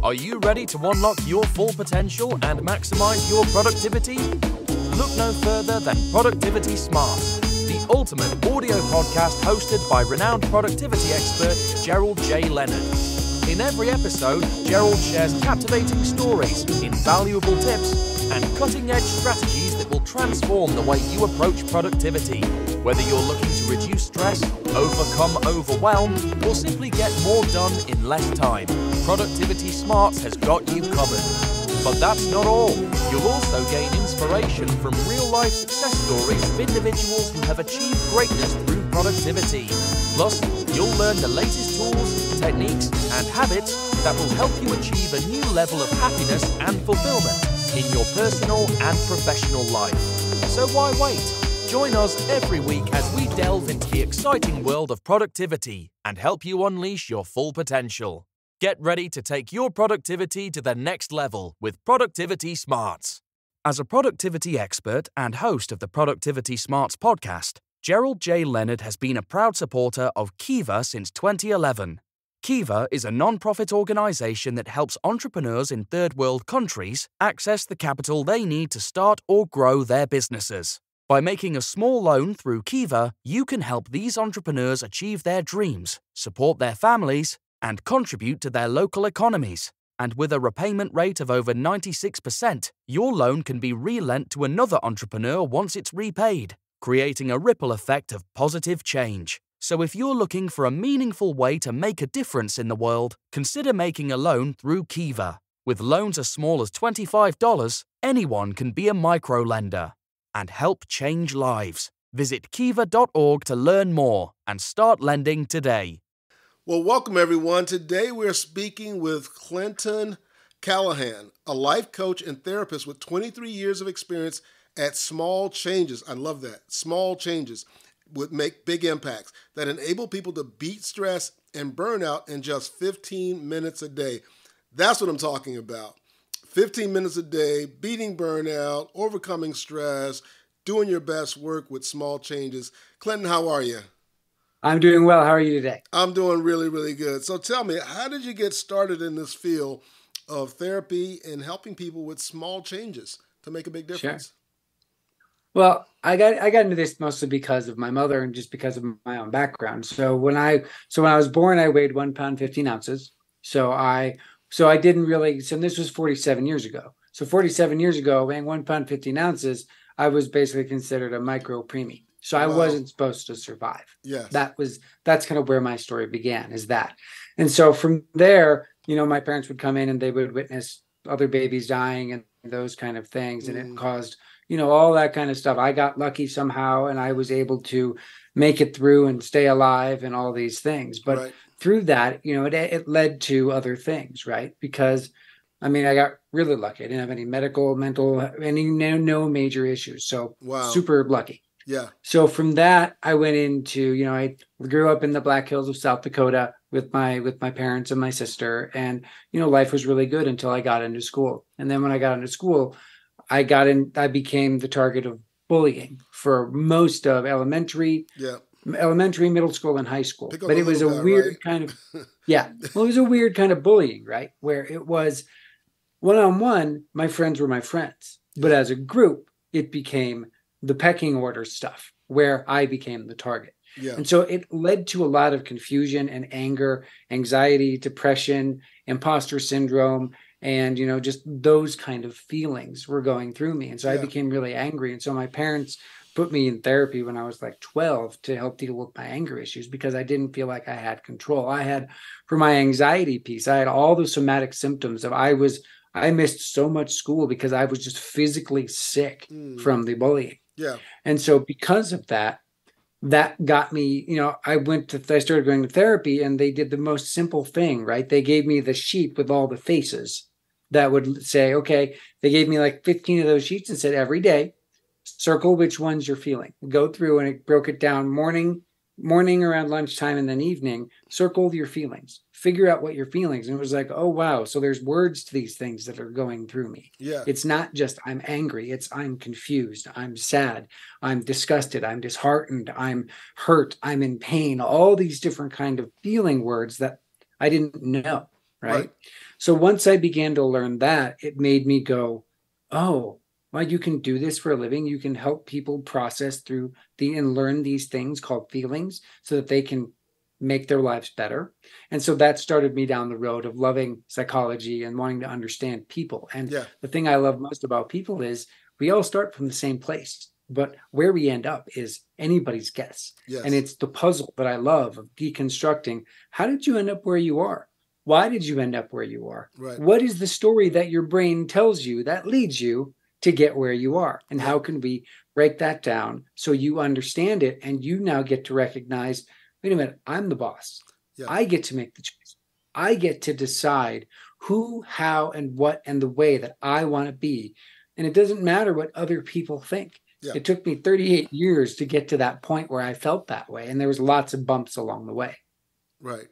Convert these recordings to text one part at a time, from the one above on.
Are you ready to unlock your full potential and maximize your productivity? Look no further than Productivity Smart, the ultimate audio podcast hosted by renowned productivity expert Gerald J. Leonard. In every episode, Gerald shares captivating stories, invaluable tips, and cutting-edge strategies that will transform the way you approach productivity. Whether you're looking to reduce stress, overcome overwhelm, or simply get more done in less time, Productivity Smart has got you covered. But that's not all. You'll also gain inspiration from real-life success stories of individuals who have achieved greatness through productivity. Plus, you'll learn the latest tools, techniques, and habits that will help you achieve a new level of happiness and fulfillment in your personal and professional life. So why wait? Join us every week as we delve into the exciting world of productivity and help you unleash your full potential. Get ready to take your productivity to the next level with Productivity Smarts. As a productivity expert and host of the Productivity Smarts podcast, Gerald J. Leonard has been a proud supporter of Kiva since 2011. Kiva is a non-profit organization that helps entrepreneurs in third world countries access the capital they need to start or grow their businesses. By making a small loan through Kiva, you can help these entrepreneurs achieve their dreams, support their families, and contribute to their local economies. And with a repayment rate of over 96%, your loan can be re-lent to another entrepreneur once it's repaid, creating a ripple effect of positive change. So if you're looking for a meaningful way to make a difference in the world, consider making a loan through Kiva. With loans as small as $25, anyone can be a micro-lender and help change lives. Visit kiva.org to learn more and start lending today. Well, welcome everyone. Today we're speaking with Clint Callahan, a life coach and therapist with 23 years of experience at small changes. I love that. Small changes would make big impacts that enable people to beat stress and burnout in just 15 minutes a day. That's what I'm talking about. 15 minutes a day, beating burnout, overcoming stress, doing your best work with small changes. Clinton, how are you? I'm doing well. How are you today? I'm doing really, really good. So tell me, how did you get started in this field of therapy and helping people with small changes to make a big difference? Sure. Well, I got into this mostly because of my mother and just because of my own background. So when I was born, I weighed 1 pound 15 ounces. So I didn't really. So this was 47 years ago. So 47 years ago, weighing 1 pound 15 ounces, I was basically considered a micro preemie. So I wasn't supposed to survive. Yes. That's kind of where my story began, is that. And so from there, my parents would come in and they would witness other babies dying and those kind of things. And it caused, all that kind of stuff. I got lucky somehow and I was able to make it through and stay alive and all these things. But through that, it led to other things, right? Because I got really lucky. I didn't have any medical, mental, no major issues. So super lucky. Yeah. So from that, I went into, I grew up in the Black Hills of South Dakota with my parents and my sister. And, life was really good until I got into school. And then when I got into school, I became the target of bullying for most of elementary, middle school, and high school. But it was a weird kind of, it was a weird kind of bullying, right? Where it was one-on-one, my friends were my friends. But as a group, it became the pecking order stuff where I became the target. Yeah. And so it led to a lot of confusion and anger, anxiety, depression, imposter syndrome, and, just those kind of feelings were going through me. And so I became really angry. And so my parents put me in therapy when I was like 12 to help deal with my anger issues because I didn't feel like I had control. For my anxiety piece, I had all the somatic symptoms of I missed so much school because I was just physically sick from the bullying. Yeah. And so because of that got me, I started going to therapy and they did the most simple thing, right? They gave me the sheet with all the faces that would say, okay, they gave me like 15 of those sheets and said every day, circle which ones you're feeling. Go through and it broke it down morning around lunchtime and then evening, circle your feelings, figure out what your feelings. And it was like, oh, wow. So there's words to these things that are going through me. Yeah. It's not just I'm angry. It's I'm confused. I'm sad. I'm disgusted. I'm disheartened. I'm hurt. I'm in pain. All these different kind of feeling words that I didn't know. right? So once I began to learn that, it made me go, oh, well, you can do this for a living. You can help people process through and learn these things called feelings so that they can make their lives better. And so that started me down the road of loving psychology and wanting to understand people. And the thing I love most about people is we all start from the same place, but where we end up is anybody's guess. And it's the puzzle that I love of deconstructing. How did you end up where you are? Why did you end up where you are? What is the story that your brain tells you that leads you to get where you are? And how can we break that down so you understand it and you now get to recognize, wait a minute, I'm the boss. I get to make the choice. I get to decide who, how, and what, and the way that I want to be. And it doesn't matter what other people think. It took me 38 years to get to that point where I felt that way. And there was lots of bumps along the way. Right.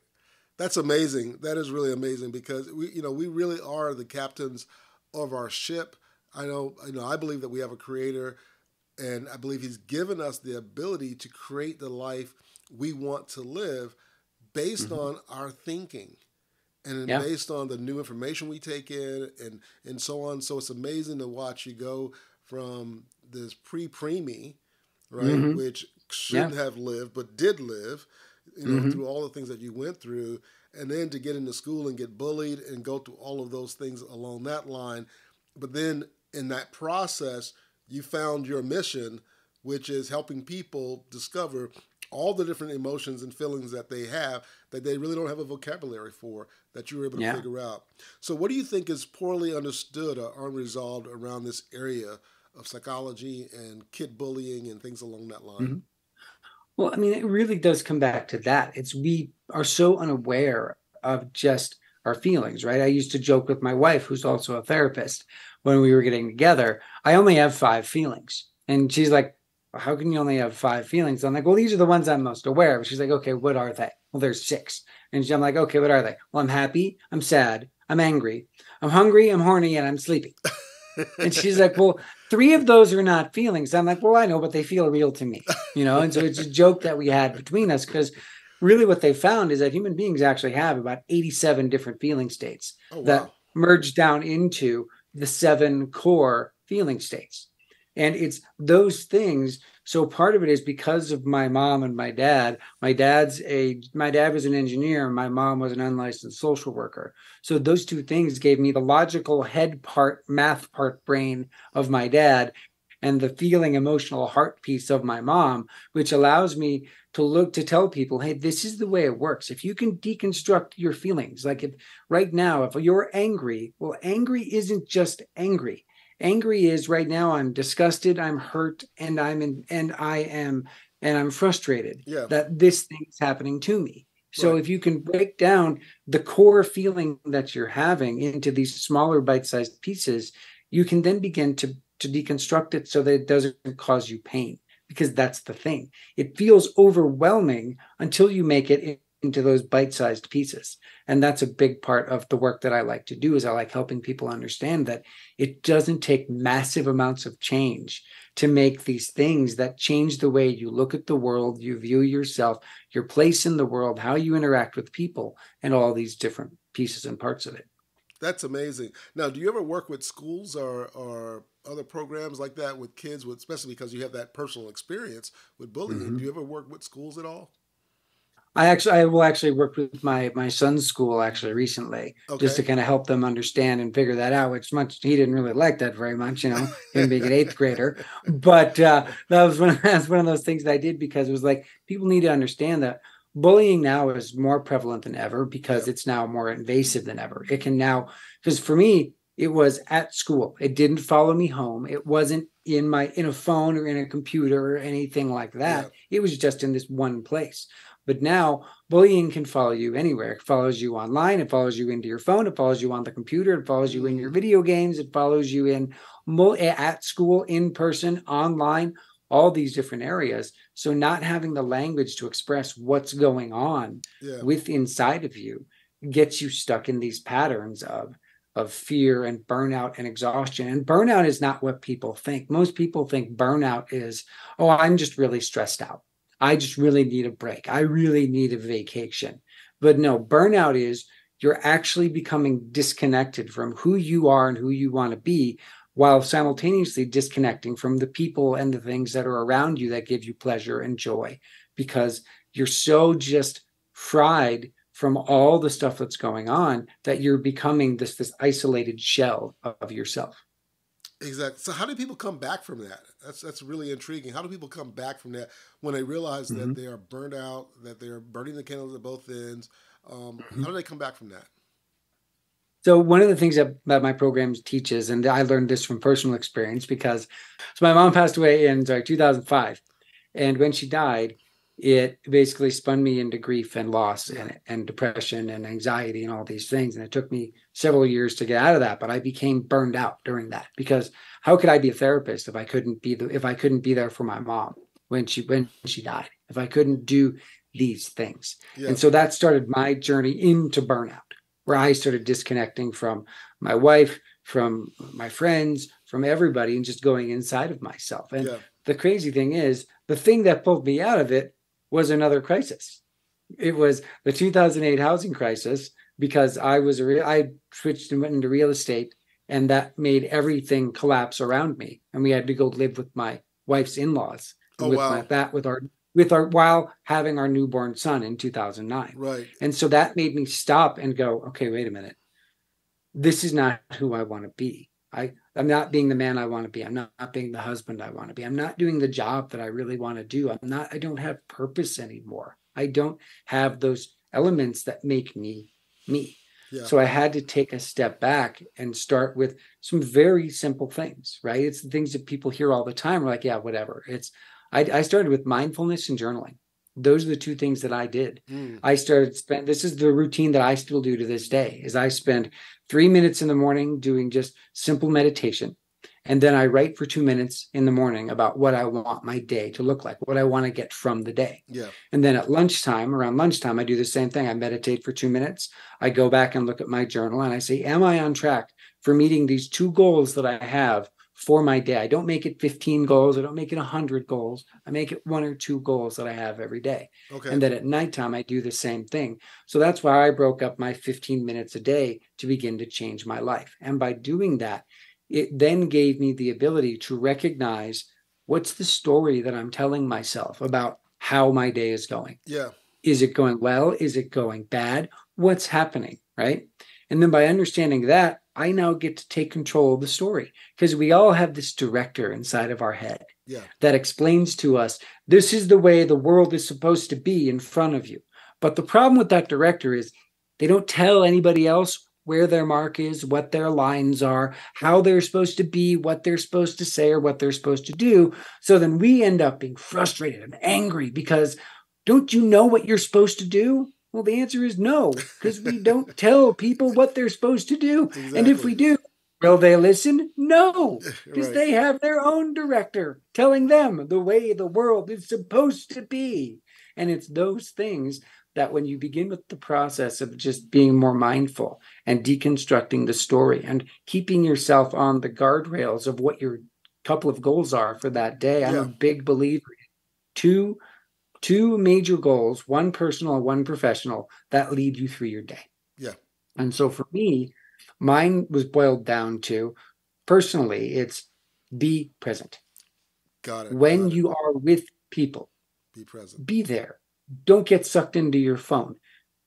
That's amazing. That is really amazing because we really are the captains of our ship. I believe that we have a creator, and I believe he's given us the ability to create the life we want to live based on our thinking and based on the new information we take in and so on. So it's amazing to watch you go from this pre-preemie, right, which shouldn't have lived but did live, through all the things that you went through, and then to get into school and get bullied and go through all of those things along that line. But then in that process, you found your mission, which is helping people discover all the different emotions and feelings that they have that they really don't have a vocabulary for, that you were able to figure out. So what do you think is poorly understood or unresolved around this area of psychology and kid bullying and things along that line? Well, I mean, it really does come back to that. We are so unaware of just our feelings, right? I used to joke with my wife, who's also a therapist, when we were getting together, I only have 5 feelings. And she's like, how can you only have 5 feelings? I'm like, well, these are the ones I'm most aware of. She's like, okay, what are they? Well, there's 6. And I'm like, okay, what are they? Well, I'm happy, I'm sad, I'm angry, I'm hungry, I'm horny, and I'm sleepy. And she's like, well, 3 of those are not feelings. I'm like, well, I know, but they feel real to me, And so it's a joke that we had between us, because really what they found is that human beings actually have about 87 different feeling states that merge down into the 7 core feeling states. And it's those things. So part of it is because of my mom and my dad. My dad was an engineer. My mom was an unlicensed social worker. So those 2 things gave me the logical head part, math part brain of my dad, and the feeling, emotional heart piece of my mom, which allows me to tell people, hey, this is the way it works. If you can deconstruct your feelings, like if you're angry, well, angry isn't just angry. Angry is right now I'm disgusted, I'm hurt, and I'm frustrated that this thing is happening to me. So if you can break down the core feeling that you're having into these smaller bite-sized pieces, you can then begin to deconstruct it so that it doesn't cause you pain, because that's the thing. It feels overwhelming until you make it into those bite-sized pieces. And that's a big part of the work that I like to do, is I like helping people understand that it doesn't take massive amounts of change to make these things that change the way you look at the world, you view yourself, your place in the world, how you interact with people, and all these different pieces and parts of it. That's amazing. Now, do you ever work with schools or other programs like that with kids, especially because you have that personal experience with bullying? Do you ever work with schools at all? I will actually work with my son's school recently, just to kind of help them understand and figure that out, which he didn't really like that very much, him being an 8th grader. But that was one of those things that I did, because it was like, people need to understand that bullying now is more prevalent than ever, because it's now more invasive than ever. It can now, because for me, it was at school. It didn't follow me home. It wasn't in a phone or in a computer or anything like that. It was just in this one place. But now bullying can follow you anywhere. It follows you online. It follows you into your phone. It follows you on the computer. It follows you in your video games. It follows you at school, in person, online, all these different areas. So not having the language to express what's going on with inside of you gets you stuck in these patterns of fear and burnout and exhaustion. And burnout is not what people think. Most people think burnout is, oh, I'm just really stressed out. I just really need a break. I really need a vacation. But no, burnout is you're actually becoming disconnected from who you are and who you want to be, while simultaneously disconnecting from the people and the things that are around you that give you pleasure and joy, because you're so just fried from all the stuff that's going on that you're becoming this isolated shell of yourself. Exactly. So how do people come back from that? That's really intriguing. How do people come back from that when they realize that they are burned out, that they're burning the candles at both ends? How do they come back from that? So one of the things that my program teaches, and I learned this from personal experience, because my mom passed away in 2005. And when she died, it basically spun me into grief and loss and depression and anxiety and all these things. And it took me several years to get out of that, but I became burned out during that, because how could I be a therapist if I couldn't be there for my mom when she died, if I couldn't do these things? Yeah. And so that started my journey into burnout, where I started disconnecting from my wife, from my friends, from everybody, and just going inside of myself. And the crazy thing is, the thing that pulled me out of it was another crisis. It was the 2008 housing crisis, because I switched and went into real estate, and that made everything collapse around me. And we had to go live with my wife's in-laws, while having our newborn son in 2009. Right. And so that made me stop and go, okay, wait a minute. This is not who I want to be. I'm not being the man I want to be. I'm not being the husband I want to be. I'm not doing the job that I really want to do. I don't have purpose anymore. I don't have those elements that make me me. Yeah. So I had to take a step back and start with some very simple things, right? It's the things that people hear all the time. We're like, yeah, whatever. I started with mindfulness and journaling. Those are the two things that I did. This is the routine that I still do to this day, is I spend 3 minutes in the morning doing just simple meditation. And then I write for 2 minutes in the morning about what I want my day to look like, what I want to get from the day. Yeah. And then around lunchtime, I do the same thing. I meditate for 2 minutes. I go back and look at my journal and I say, am I on track for meeting these 2 goals that I have for my day? I don't make it 15 goals. I don't make it 100 goals. I make it 1 or 2 goals that I have every day. Okay. And then at nighttime, I do the same thing. So that's why I broke up my 15 minutes a day to begin to change my life. And by doing that, it then gave me the ability to recognize, what's the story that I'm telling myself about how my day is going? Yeah. Is it going well? Is it going bad? What's happening? Right. And then by understanding that, I now get to take control of the story, because we all have this director inside of our head that explains to us, this is the way the world is supposed to be in front of you. But the problem with that director is they don't tell anybody else where their mark is, what their lines are, how they're supposed to be, what they're supposed to say, or what they're supposed to do. So then we end up being frustrated and angry because, don't you know what you're supposed to do? Well, the answer is no, because we don't tell people what they're supposed to do. Exactly. And if we do, will they listen? No, because they have their own director telling them the way the world is supposed to be. And it's those things that when you begin with the process of just being more mindful and deconstructing the story and keeping yourself on the guardrails of what your couple of goals are for that day, I'm a big believer in two major goals, one personal and one professional, that lead you through your day. Yeah. And so for me, mine was boiled down to, personally, it's be present. Got it. When you are with people, be present. Be there. Don't get sucked into your phone.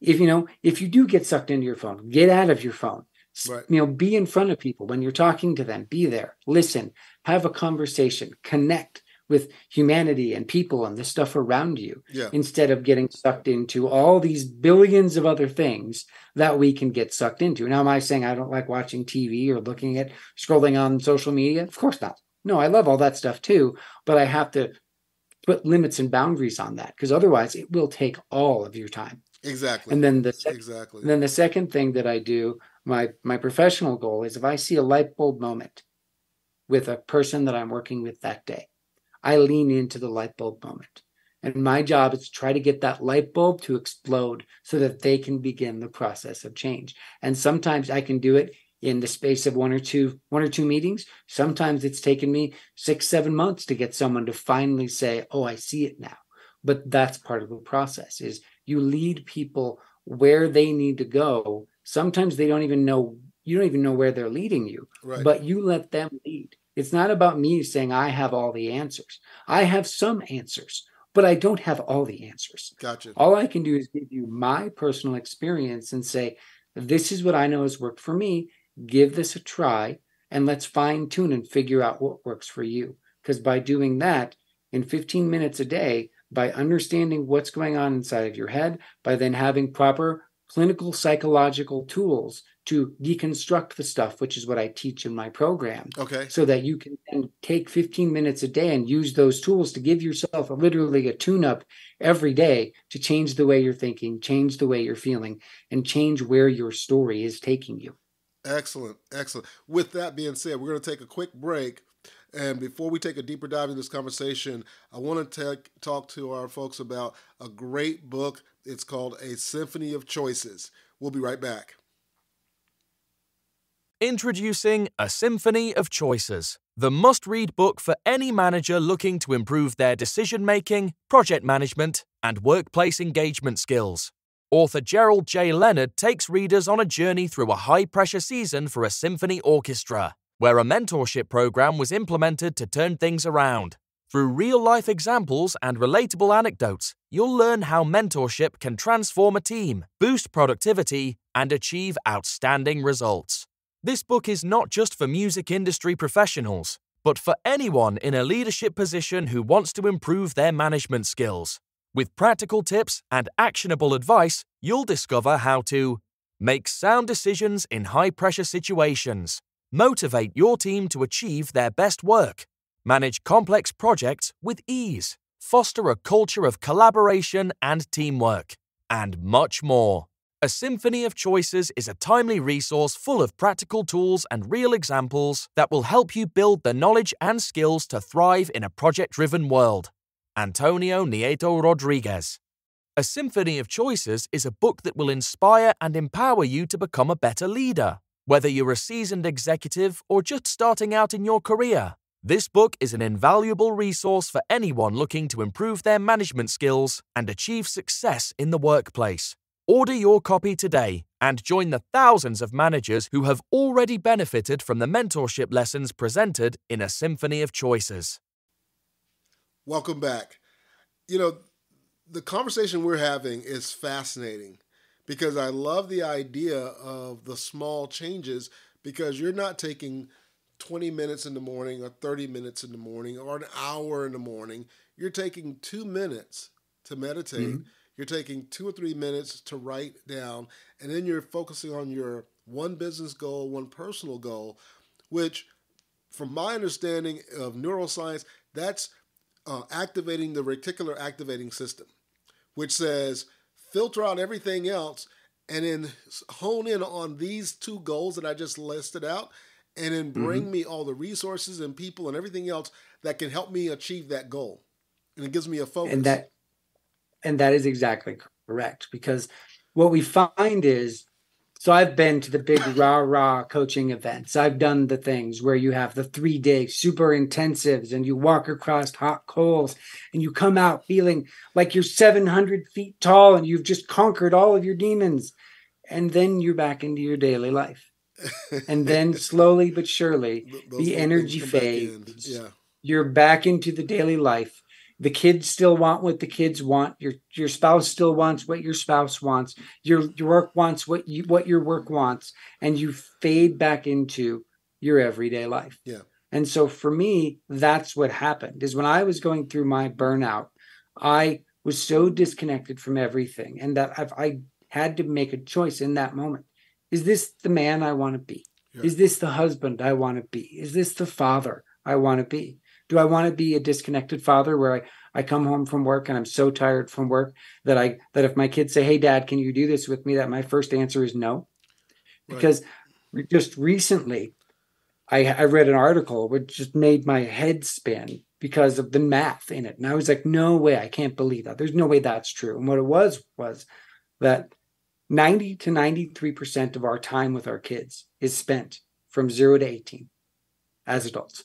If you do get sucked into your phone, get out of your phone. Right. Be in front of people when you're talking to them. Be there. Listen. Have a conversation. Connect with humanity and people and the stuff around you, instead of getting sucked into all these billions of other things that we can get sucked into. Now, am I saying I don't like watching TV or scrolling on social media? Of course not. No, I love all that stuff too, but I have to put limits and boundaries on that, because otherwise it will take all of your time. Exactly. And then the second thing that I do, my professional goal is, if I see a light bulb moment with a person that I'm working with that day, I lean into the light bulb moment. And my job is to try to get that light bulb to explode so that they can begin the process of change. And sometimes I can do it in the space of one or two meetings. Sometimes it's taken me 6-7 months to get someone to finally say, oh, I see it now. But that's part of the process, is you lead people where they need to go sometimes they don't even know, you don't even know where they're leading you, Right. but you let them lead. It's not about me saying I have all the answers. I have some answers, but I don't have all the answers. Gotcha. All I can do is give you my personal experience and say, this is what I know has worked for me. Give this a try, and let's fine tune and figure out what works for you. Because by doing that, in 15 minutes a day, by understanding what's going on inside of your head, by then having proper clinical psychological tools to deconstruct the stuff, which is what I teach in my program. Okay. So that you can then take 15 minutes a day and use those tools to give yourself literally a tune-up every day to change the way you're thinking, change the way you're feeling, and change where your story is taking you. Excellent. Excellent. With that being said, we're going to take a quick break. And before we take a deeper dive into this conversation, I want to talk to our folks about a great book. It's called A Symphony of Choices. We'll be right back. Introducing A Symphony of Choices, the must-read book for any manager looking to improve their decision-making, project management, and workplace engagement skills. Author Gerald J. Leonard takes readers on a journey through a high-pressure season for a symphony orchestra, where a mentorship program was implemented to turn things around. Through real-life examples and relatable anecdotes, you'll learn how mentorship can transform a team, boost productivity, and achieve outstanding results. This book is not just for music industry professionals, but for anyone in a leadership position who wants to improve their management skills. With practical tips and actionable advice, you'll discover how to make sound decisions in high-pressure situations, motivate your team to achieve their best work, manage complex projects with ease, foster a culture of collaboration and teamwork, and much more. A Symphony of Choices is a timely resource full of practical tools and real examples that will help you build the knowledge and skills to thrive in a project-driven world. Antonio Nieto Rodriguez. A Symphony of Choices is a book that will inspire and empower you to become a better leader. Whether you're a seasoned executive or just starting out in your career, this book is an invaluable resource for anyone looking to improve their management skills and achieve success in the workplace. Order your copy today and join the thousands of managers who have already benefited from the mentorship lessons presented in A Symphony of Choices. Welcome back. The conversation we're having is fascinating because I love the idea of the small changes, because you're not taking 20 minutes in the morning or 30 minutes in the morning or an hour in the morning. You're taking 2 minutes to meditate. Mm-hmm. You're taking 2 or 3 minutes to write down, and then you're focusing on your one business goal, one personal goal, which, from my understanding of neuroscience, that's activating the reticular activating system, which says filter out everything else and then hone in on these 2 goals that I just listed out, and then bring me all the resources and people and everything else that can help me achieve that goal. And it gives me a focus. And that is exactly correct, because what we find is, so I've been to the big rah-rah coaching events. I've done the things where you have the 3-day super intensives and you walk across hot coals and you come out feeling like you're 700 feet tall and you've just conquered all of your demons. And then you're back into your daily life. And then slowly but surely, the energy fades. Yeah. You're back into the daily life. The kids still want what the kids want. Your spouse still wants what your spouse wants. Your work wants what your work wants, and you fade back into your everyday life. Yeah. And so for me, that's what happened. Is when I was going through my burnout, I was so disconnected from everything, and that I had to make a choice in that moment. Is this the man I want to be? Yeah. Is this the husband I want to be? Is this the father I want to be? Do I want to be a disconnected father where I come home from work and I'm so tired from work that if my kids say, "Hey, Dad, can you do this with me?" that my first answer is no. Right. Because just recently, I read an article which just made my head spin because of the math in it. And I was like, no way, I can't believe that. There's no way that's true. And what it was that 90 to 93% of our time with our kids is spent from 0 to 18 as adults.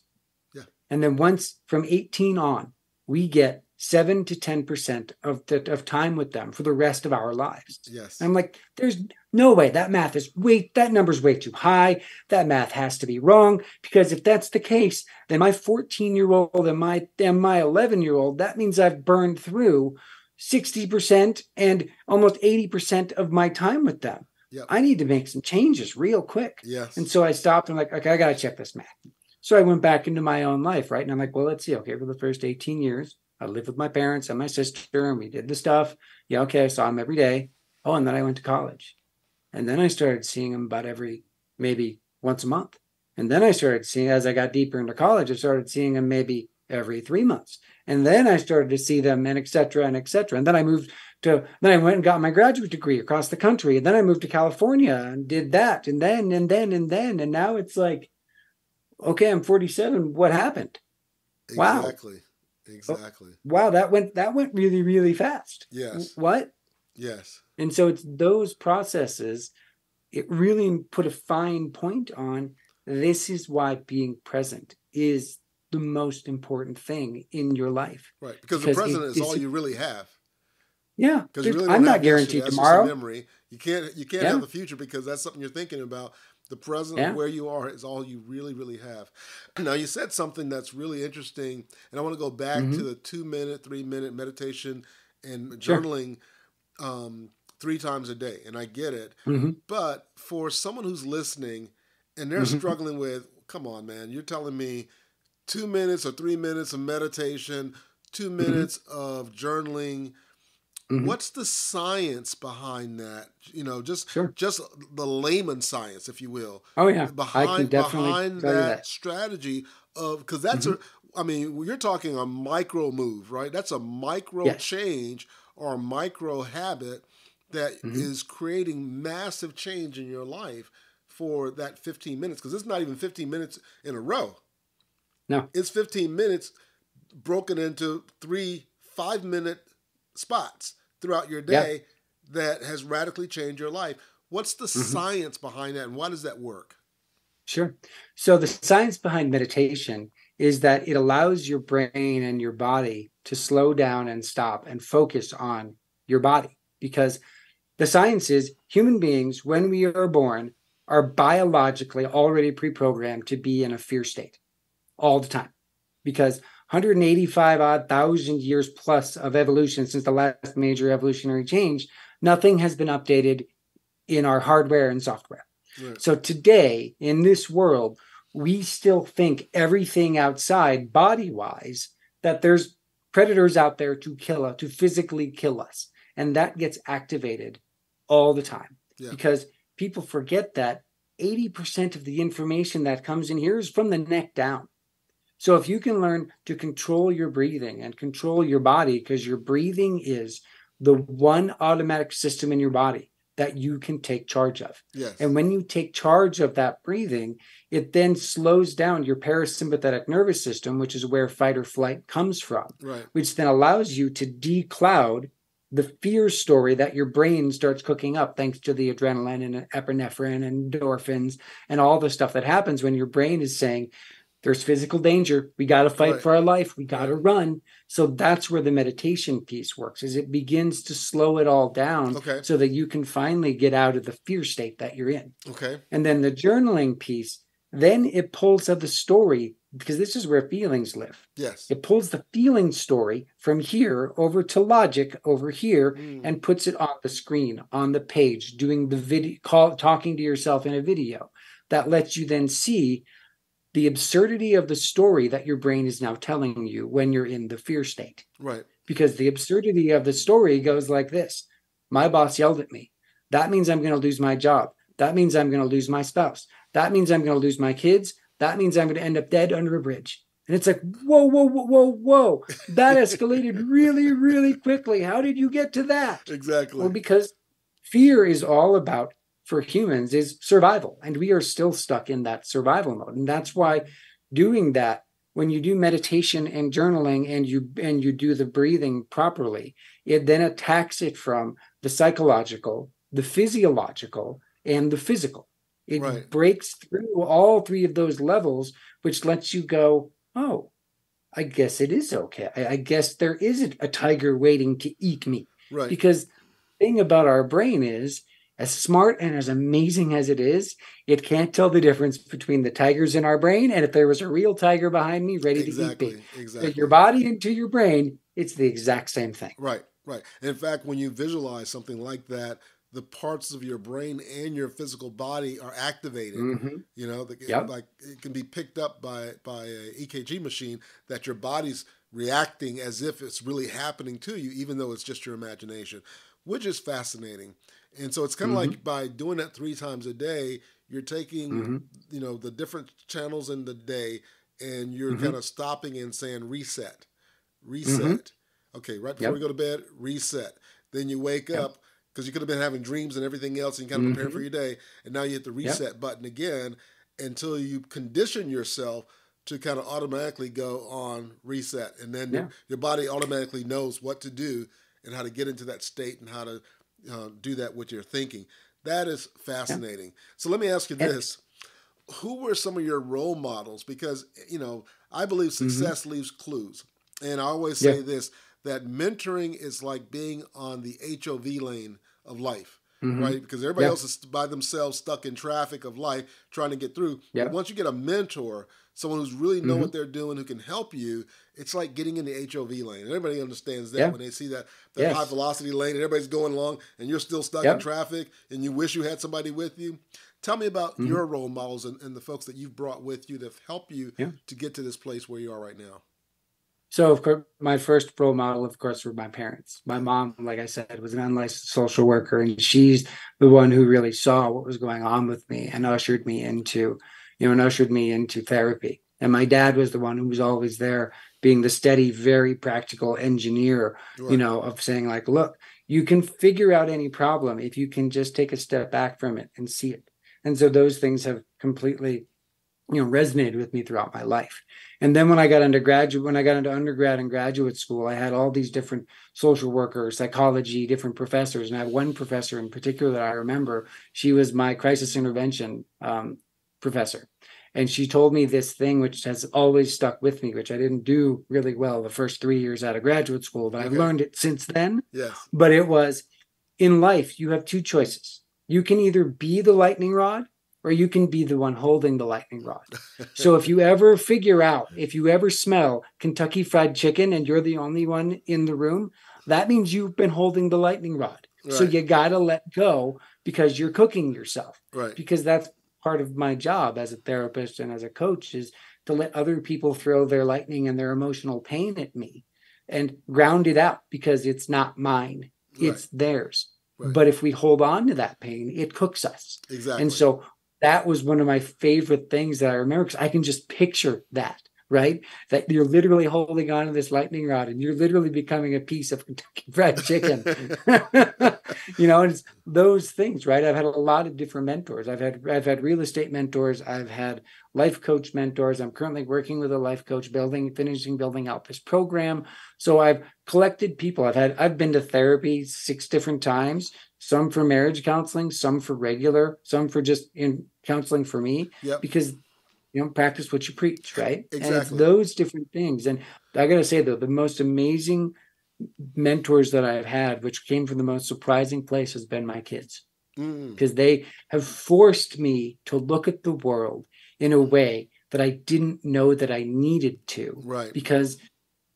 And then once from 18 on, we get 7 to 10% of time with them for the rest of our lives. Yes. And I'm like, there's no way. That number's way too high. That math has to be wrong, because if that's the case, then my 14-year-old and my 11-year-old, that means I've burned through 60% and almost 80% of my time with them. Yep. I need to make some changes real quick. Yes. And so I stopped and like, okay, I got to check this math. So I went back into my own life, right? And I'm like, well, let's see. Okay, for the first 18 years, I lived with my parents and my sister, and we did the stuff. Yeah, okay, I saw them every day. Oh, and then I went to college. And then I started seeing them about maybe once a month. And then I started seeing, as I got deeper into college, I started seeing them maybe every 3 months. And then I started to see them, and et cetera, and et cetera. And then I went and got my graduate degree across the country. And then I moved to California and did that. And then. And now it's like, okay, I'm 47. What happened? Exactly. Wow. Wow, that went really, really fast. Yes. What? Yes. And so it's those processes, it really put a fine point on, this is why being present is the most important thing in your life. Right. Because the present is all you really have. Yeah. Because really I'm not guaranteed that's tomorrow. Just a memory. You can't have the future, because that's something you're thinking about. The present of where you are is all you really, really have. Now, you said something that's really interesting, and I want to go back to the 2-minute, 3-minute meditation and journaling 3 times a day. And I get it. But for someone who's listening and they're struggling with, come on, man, you're telling me 2 minutes or 3 minutes of meditation, 2 minutes of journaling. What's the science behind that? Just the layman science, if you will. Oh yeah, behind that strategy of, because that's you're talking a micro move, right? That's a micro change or a micro habit that is creating massive change in your life for that 15 minutes. Because it's not even 15 minutes in a row. No, it's 15 minutes broken into 3 5-minute spots throughout your day that has radically changed your life. What's the science behind that, and why does that work? Sure. So the science behind meditation is that it allows your brain and your body to slow down and stop and focus on your body. Because the science is, human beings, when we are born, are biologically already pre-programmed to be in a fear state all the time. Because 185,000 years plus of evolution since the last major evolutionary change, nothing has been updated in our hardware and software. Right. So today, in this world, we still think everything outside, body-wise, that there's predators out there to kill us, to physically kill us. And that gets activated all the time. Because people forget that 80% of the information that comes in here is from the neck down. So if you can learn to control your breathing and control your body, because your breathing is the one automatic system in your body that you can take charge of. Yes. And when you take charge of that breathing, it then slows down your parasympathetic nervous system, which is where fight or flight comes from, which then allows you to decloud the fear story that your brain starts cooking up thanks to the adrenaline and epinephrine and endorphins and all the stuff that happens when your brain is saying, there's physical danger. We got to fight for our life. We got to run. So that's where the meditation piece works, is it begins to slow it all down so that you can finally get out of the fear state that you're in. And then the journaling piece, then it pulls up the story, because this is where feelings live. It pulls the feeling story from here over to logic over here and puts it on the screen, on the page, doing the video, talking to yourself in a video that lets you then see the absurdity of the story that your brain is now telling you when you're in the fear state. Because the absurdity of the story goes like this. My boss yelled at me. That means I'm going to lose my job. That means I'm going to lose my spouse. That means I'm going to lose my kids. That means I'm going to end up dead under a bridge. And it's like, whoa. That escalated really, really quickly. How did you get to that? Exactly. Well, because fear is all about, for humans, is survival. And we are still stuck in that survival mode. And that's why doing that, when you do meditation and journaling and you do the breathing properly, it then attacks it from the psychological, the physiological, and the physical. It breaks through all 3 of those levels, which lets you go, oh, I guess it is okay. I guess there isn't a tiger waiting to eat me. Right. Because the thing about our brain is, as smart and as amazing as it is, it can't tell the difference between the tigers in our brain and if there was a real tiger behind me ready to eat me. Exactly. To your body and to your brain, it's the exact same thing. Right. In fact, when you visualize something like that, the parts of your brain and your physical body are activated. Mm-hmm. You know, Yep. like it can be picked up by a EKG machine that your body's reacting as if it's really happening to you, even though it's just your imagination, which is fascinating. And so it's kind of like by doing that 3 times a day, you're taking, you know, the different channels in the day and you're kind of stopping and saying reset. Okay, right before you go to bed, reset. Then you wake up because you could have been having dreams and everything else and you kind of prepare for your day. And now you hit the reset button again until you condition yourself to kind of automatically go on reset. And then your body automatically knows what to do and how to get into that state and how to do that with your thinking. That is fascinating. So let me ask you this. Who were some of your role models? Because, you know, I believe success leaves clues. And I always say this, that mentoring is like being on the HOV lane of life, right? Because everybody else is by themselves stuck in traffic of life trying to get through. But once you get a mentor, someone who's really know what they're doing, who can help you, it's like getting in the HOV lane. And everybody understands that when they see that high velocity lane and everybody's going along and you're still stuck in traffic and you wish you had somebody with you. Tell me about your role models and the folks that you've brought with you that have helped you to get to this place where you are right now. So, of course, my first role model, of course, were my parents. My mom, like I said, was an unlicensed social worker, and she's the one who really saw what was going on with me and ushered me into therapy. And my dad was the one who was always there, being the steady, very practical engineer, of saying like, look, you can figure out any problem if you can just take a step back from it and see it. And so those things have completely resonated with me throughout my life. And then when I got into undergrad and graduate school, I had all these different social workers, psychology, different professors. And I had one professor in particular that I remember. She was my crisis intervention professor. And she told me this thing, which has always stuck with me, which I didn't do really well the first 3 years out of graduate school, but I've learned it since then. Yes. But it was, in life, you have 2 choices. You can either be the lightning rod, or you can be the one holding the lightning rod. So if you ever smell Kentucky Fried Chicken and you're the only one in the room, that means you've been holding the lightning rod. Right. So you got to let go because you're cooking yourself. Right. Because that's part of my job as a therapist and as a coach, is to let other people throw their lightning and their emotional pain at me and ground it out, because it's not mine. Right. It's theirs. Right. But if we hold on to that pain, it cooks us. Exactly. And so that was one of my favorite things that I remember, because I can just picture that, right? That you're literally holding on to this lightning rod and you're literally becoming a piece of Kentucky Fried Chicken. And it's those things, right? I've had a lot of different mentors. I've had real estate mentors. I've had life coach mentors. I'm currently working with a life coach, finishing building out this program. So I've collected people. I've been to therapy 6 different times. Some for marriage counseling, some for regular, some for just in counseling for me, because practice what you preach, right? Exactly. And it's those different things. And I got to say, though, the most amazing mentors that I've had, which came from the most surprising place, has been my kids, because they have forced me to look at the world in a way that I didn't know that I needed to, right? Because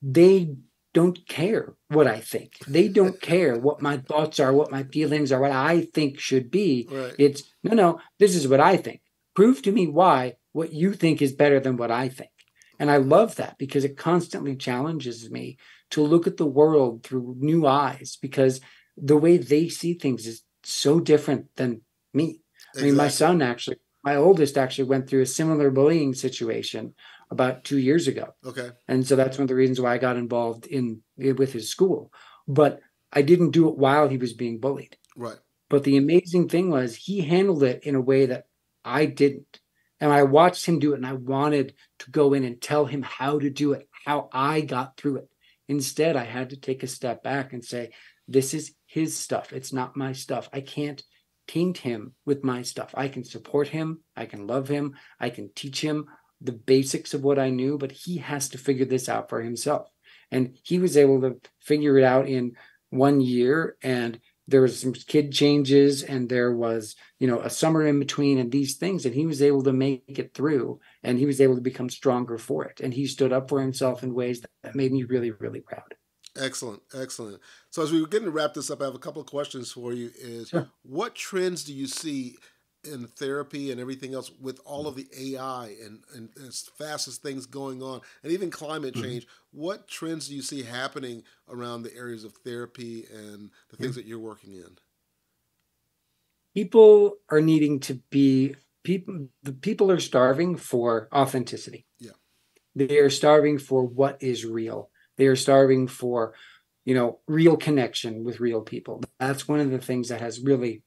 they don't care what I think. They don't care what my thoughts are, what my feelings are, what I think should be. Right. It's no, this is what I think. Prove to me why what you think is better than what I think. And I love that, because it constantly challenges me to look at the world through new eyes, because the way they see things is so different than me. Exactly. I mean, my oldest actually went through a similar bullying situation about 2 years ago. Okay. And so that's one of the reasons why I got involved with his school. But I didn't do it while he was being bullied. Right. But the amazing thing was he handled it in a way that I didn't. And I watched him do it, and I wanted to go in and tell him how to do it, how I got through it. Instead, I had to take a step back and say, this is his stuff. It's not my stuff. I can't taint him with my stuff. I can support him. I can love him. I can teach him. the basics of what I knew, but he has to figure this out for himself. And he was able to figure it out in 1 year. And there was some kid changes, and there was, a summer in between, and these things, and he was able to make it through, and he was able to become stronger for it. And he stood up for himself in ways that made me really, really proud. Excellent. Excellent. So as we were getting to wrap this up, I have a couple of questions for you. Sure. What trends do you see in therapy and everything else with all of the AI and as fast as things going on, and even climate change? What trends do you see happening around the areas of therapy and the things that you're working in? People are needing to be the people are starving for authenticity. Yeah. They are starving for what is real. They are starving for, real connection with real people. That's one of the things that I've really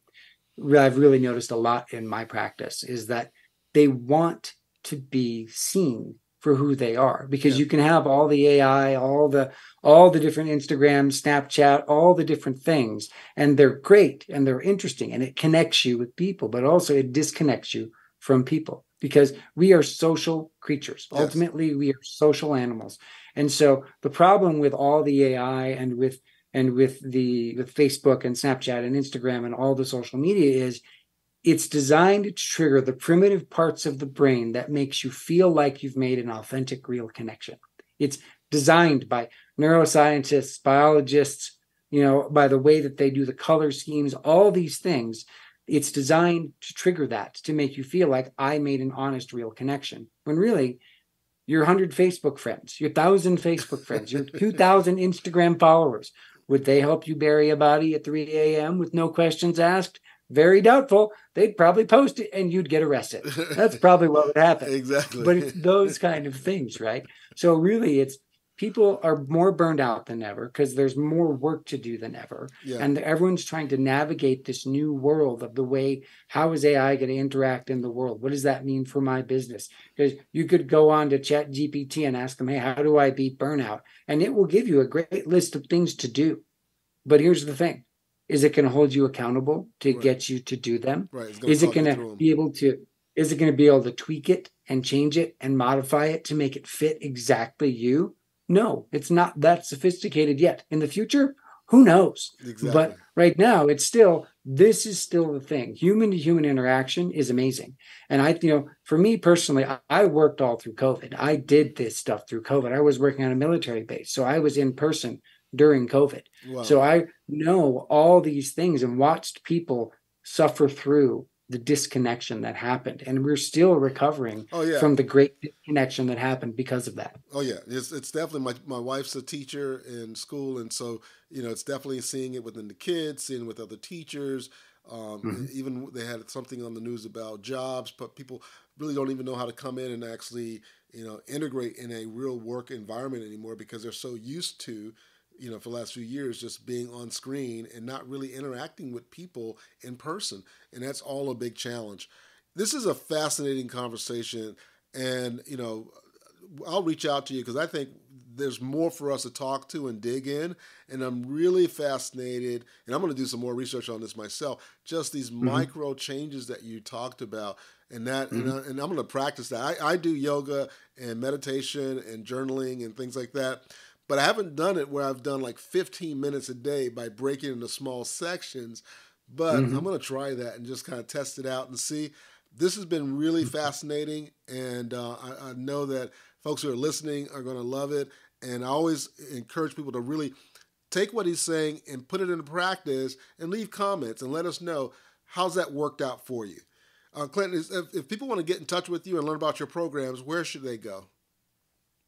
noticed a lot in my practice, is that they want to be seen for who they are, because you can have all the AI, all the different Instagram, Snapchat, all the different things, and they're great and they're interesting, and it connects you with people, but also it disconnects you from people, because we are social creatures. Yes. Ultimately, we are social animals. And so the problem with all the AI and with Facebook and Snapchat and Instagram and all the social media is it's designed to trigger the primitive parts of the brain that makes you feel like you've made an authentic, real connection. It's designed by neuroscientists, biologists, by the way that they do the color schemes, all these things. It's designed to trigger that, to make you feel like I made an honest, real connection. When really, your 100 Facebook friends, your 1,000 Facebook friends, your 2,000 Instagram followers, would they help you bury a body at 3 a.m. with no questions asked? Very doubtful. They'd probably post it and you'd get arrested. That's probably what would happen. Exactly. But it's those kind of things, right? So really, it's people are more burned out than ever because there's more work to do than ever. Yeah. And everyone's trying to navigate this new world of the way, how is AI going to interact in the world? What does that mean for my business? Because you could go on to ChatGPT and ask them, hey, how do I beat burnout? And it will give you a great list of things to do. But here's the thing. Is it going to hold you accountable to get you to do them? Right. Is it going to be able to tweak it and change it and modify it to make it fit exactly you? No, it's not that sophisticated yet. In the future, who knows? Exactly. But right now, this is still the thing. Human to human interaction is amazing. And for me personally, I worked all through COVID. I did this stuff through COVID. I was working on a military base, so I was in person during COVID. Wow. So I know all these things and watched people suffer through the disconnection that happened. And we're still recovering from the great disconnection that happened because of that. Oh, yeah. It's definitely, my wife's a teacher in school. And so, it's definitely seeing it within the kids, seeing it with other teachers. Even they had something on the news about jobs, but people really don't even know how to come in and actually, integrate in a real work environment anymore because they're so used to, for the last few years, just being on screen and not really interacting with people in person. And that's all a big challenge. This is a fascinating conversation. And, I'll reach out to you because I think there's more for us to talk to and dig in. And I'm really fascinated, and I'm going to do some more research on this myself, just these micro changes that you talked about. And that, and I'm going to practice that. I do yoga and meditation and journaling and things like that. But I haven't done it where I've done like 15 minutes a day by breaking into small sections. But I'm going to try that and just kind of test it out and see. This has been really fascinating. And I know that folks who are listening are going to love it. And I always encourage people to really take what he's saying and put it into practice and leave comments and let us know how's that worked out for you. Clint, if people want to get in touch with you and learn about your programs, where should they go?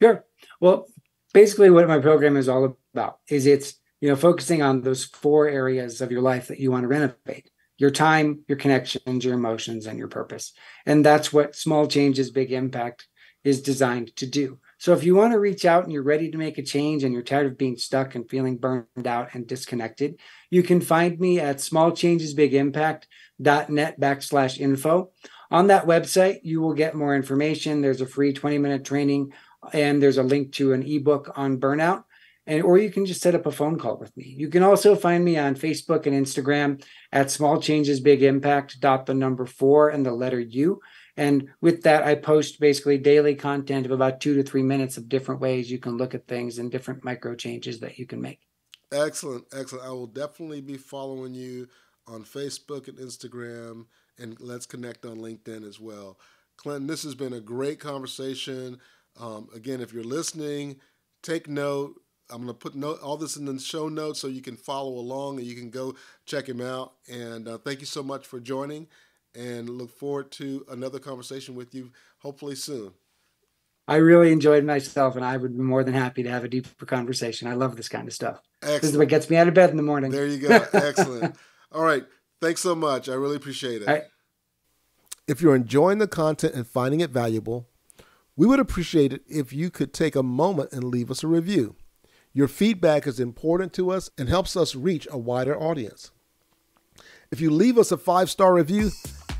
Sure. Well, basically what my program is all about is it's, focusing on those 4 areas of your life that you want to renovate: your time, your connections, your emotions, and your purpose. And that's what Small Changes, Big Impact is designed to do. So if you want to reach out and you're ready to make a change and you're tired of being stuck and feeling burned out and disconnected, you can find me at smallchangesbigimpact.net/info. On that website, you will get more information. There's a free 20-minute training, and there's a link to an ebook on burnout, or you can just set up a phone call with me. You can also find me on Facebook and Instagram at smallchangesbigimpact.4 and the letter U. And with that, I post basically daily content of about 2 to 3 minutes of different ways you can look at things and different micro changes that you can make. Excellent. I will definitely be following you on Facebook and Instagram, and let's connect on LinkedIn as well. Clinton, this has been a great conversation. Again, if you're listening, take note. I'm going to put all this in the show notes so you can follow along and you can go check him out. And thank you so much for joining, and look forward to another conversation with you hopefully soon. I really enjoyed myself, and I would be more than happy to have a deeper conversation. I love this kind of stuff. Excellent. This is what gets me out of bed in the morning. There you go. Excellent. All right. Thanks so much. I really appreciate it. All right. If you're enjoying the content and finding it valuable, we would appreciate it if you could take a moment and leave us a review. Your feedback is important to us and helps us reach a wider audience. If you leave us a 5-star review,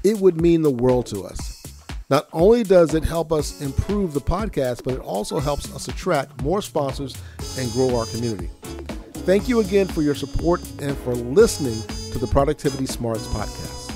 it would mean the world to us. Not only does it help us improve the podcast, but it also helps us attract more sponsors and grow our community. Thank you again for your support and for listening to the Productivity Smarts podcast.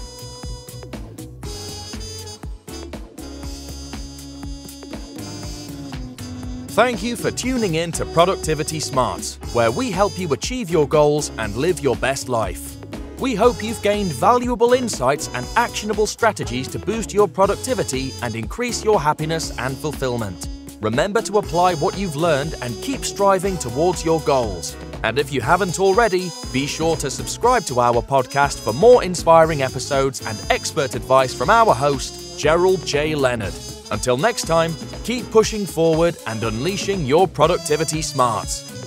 Thank you for tuning in to Productivity Smarts, where we help you achieve your goals and live your best life. We hope you've gained valuable insights and actionable strategies to boost your productivity and increase your happiness and fulfillment. Remember to apply what you've learned and keep striving towards your goals. And if you haven't already, be sure to subscribe to our podcast for more inspiring episodes and expert advice from our host, Gerald J. Leonard. Until next time, keep pushing forward and unleashing your productivity smarts.